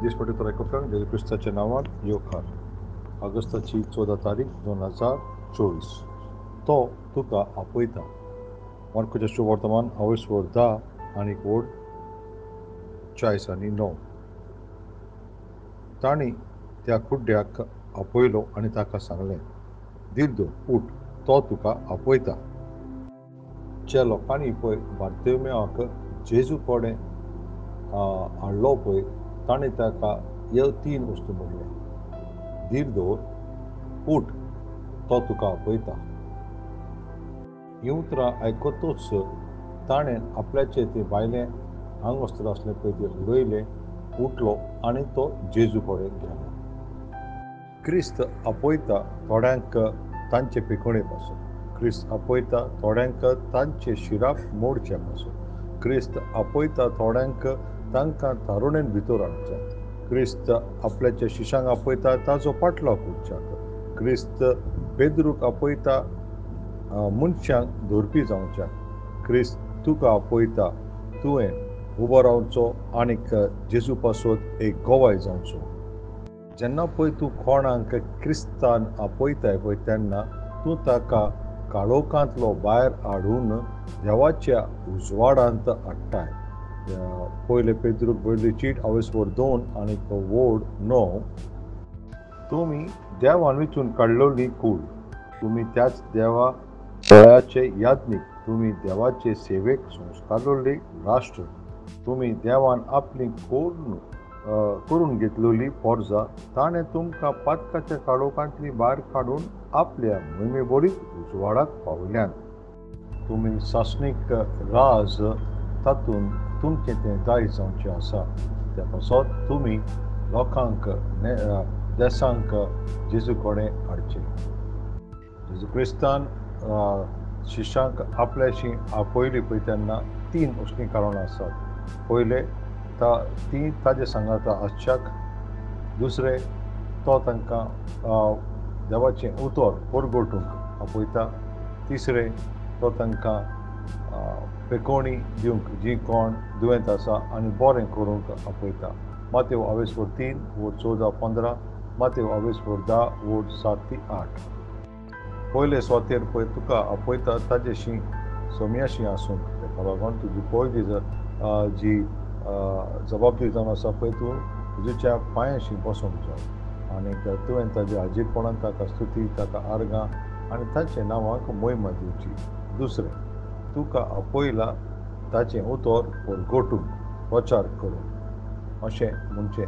दिसपट्टी प्रकरण जेजू ख्रिस्ताच्या नावात योखार ऑगस्टाची 14 तारीख 2024. तो तुका आपयता. मार्कोचे शुभवर्तमान 10 आनी ओड 40 ताणी त्या कुड्ड्याक आपयलो आनी ताका सांगलें, दिर्दो उठ, तो तुका आपयता. ज्या लोकांनी पळय बार्तिमेवाक जेजू कडेन हाडलो पळय, ताणें ताका ह्यो 3 वस्तू म्हणले. धीर दवर, उठ, तो तुका आपयता. हीं उतरां आयकतूच ताणें आपल्याचें तें भायलें आंगवस्त्र आसलें पळय तें उडयलें, उठलो आनी तो जेजू कडेन गेलो. क्रिस्त आपयता थोड्यांक तांचे पिकोडे पासून. क्रिस्त आपयता थोड्यांक तांचे शिराक मोडचे पासून. क्रिस्त आपयता थोड्यांक तांकां तारुणेन भितर हाडच्याक. क्रिस्त आपल्याच्या शिशांक आपयता ताजो पाटलो करच्याक. क्रिस्त पेद्रूक आपयता मनशांक धरपी जावच्याक. क्रिस्त तुका आपयता तुवें उबो रावचो आनीक जेजू पासून एक गोवाय जावचो. जेन्ना पळय तूं कोणाक क्रिस्तान आपयताय पळय तेन्ना तूं ताका काळोखांतलो भायर हाडून देवाच्या उजवाडांत हाडटाय. पयले पेद्रूक बरयल्ली चीट 2 आनीक वोड 9. तुमी देवान वेंचून काडलेली कूड, तुमी त्याच देवा तळ्याचे याज्ञीक, तुमी देवाचे सेवेक संस्कारलेली राष्ट्र, तुमी देवान आपली करून घेतलेली पोरजां. ताणें तुमकां पातकाच्या काळोखांतली भायर काडून आपल्या मोहिमेबरीत उजवाडाक पावयल्यान. तुमी सासणीक राज, तातूंत तुमचें तें दायज जावचें आसा. त्या पासत तुमी लोकांक देसांक जेजू कडेन हाडचें. जेजू क्रिस्तान शिश्यांक आपल्याशी आपयली पळय तेन्ना 3 असलीं कारणां आसात. पयलें ती ताजे सांगाता आसच्याक. दुसरें, तो तांकां देवाचें उतर परगोटूंक आपयता. तिसरें, तो तांकां पेकोणी दिवंक, जीं कोण दुयेंत आसा आनी बरें करूंक आपयता. मातेव 3 वोड 14-15, मातेव 10 वोड 7-8. पयले स्वातेर पळय तुका आपयता ताजेशी सोम्याशी आसूंक. ताका लागून तुजी पयली जी जबाबदारी जावन आसा पळय, तूं जेजूच्या पांयाशी बसूंक जाय आनीक तुवें ताजे हाजीरपणान ताका स्तुती, ताका आर्गां आनी ताच्या नांवाक मोहिमा दिवची. दुसरें, तुका आपयला ताचें उतर परगोटून प्रचार करून. अशें म्हणजे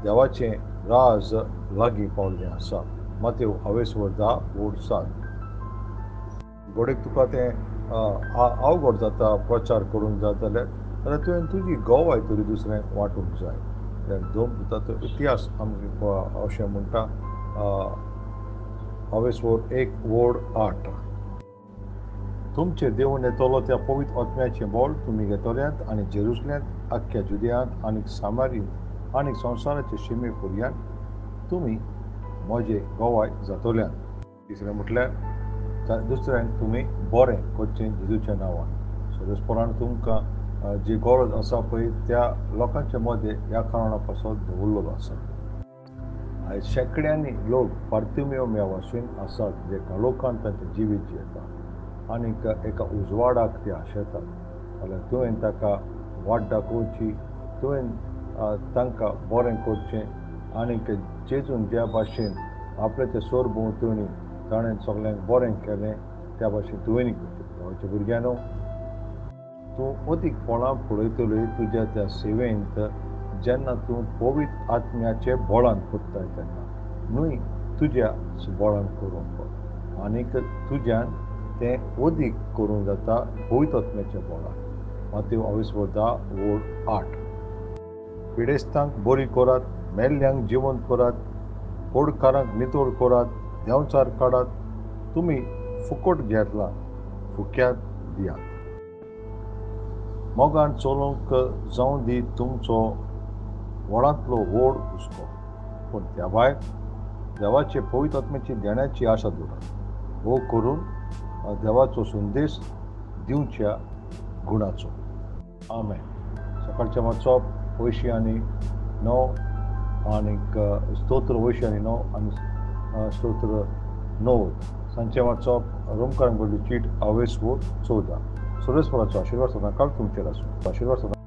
देवाचें राज लागीं पावल्लें आसा. मातेव 10 वोड 7. घोडेक तुका तें अवघड जाता प्रचार करूंक जाय जाल्यार तुवें तुजी गोवाय तरी दुसऱ्यांक वांटूंक जाय. ताचो इतिहास आमकां अशें म्हणटा. 1 वोड 8. तुमचे देवून येतलो त्या पवित्र आत्म्याचें बोल तुमी घेतल्यात आनी जेरुसलेमांत, आख्ख्या जुदेयांत आनीक सामारींत आनीक संवसाराचे शिमे पर्यंत तुमी म्हजे गोवाय जातल्यात. तिसरें म्हटल्यार दुसऱ्यांक तुमी बरें करचें जेजूच्या नांवान. सर्वेस्परान तुमकां जी गरज आसा पळय त्या लोकांच्या मदें ह्या कारणां पासून दवरलेलो आसा. आयज शेकड्यांनी लोक बार्तिमेव मेवाशेन आसात जे काळोखांत तांचें जिवीत जियेतात आनीक एका उजवाडाक ते आशेतात. जाल्यार तुवें ताका वाट दाखोवची, तुवें तांकां बरें करचें आनीक जेजून ज्या भाशेन आपल्याच्या सरभोंवतणी ताणें सगल्यांक बरें केलें त्या भाशेन तुवेंय करचें. देवाच्या भुरग्यानो, तूं अदीक बळां पळयतली तुज्या त्या सेवेंत जेन्ना तूं पवित्र आत्म्याचे बळान करताय तेन्ना. न्हय तुज्या बळान करूंक, आनीक तुज्यान तें अदीक करूंक जाता पवित्र आत्म्याच्या बळान. मातेव 10 वोड 8. पिडेस्तांक बरी करात, मेल्ल्यांक जिवंत करात, कोडकारांक नितळ करात, देंवचार काडात. तुमी फुकट घेतला, फुक्यात दियात. मोगान चलोवंक जावं दी तुमचो व्हडांतलो व्हड हुस्को, पूण त्या भायर देवाचे पवित्र आत्म्याची देण्याची आशा दवरात. हो करून देवाचो संदेश दिवच्या गुणाचो. आमेन. सकाळच्या मातसो वयशी आनी 9 आनीक स्तोत्र वयशी आनी 9 आनी स्तोत्र 9 सांजचे मातसो रोमकार चीट आवेस वो 14 सर्वेस्पराचो आशिर्वाद सदां काल तुमचेर आसूं आशिर्वाद सदां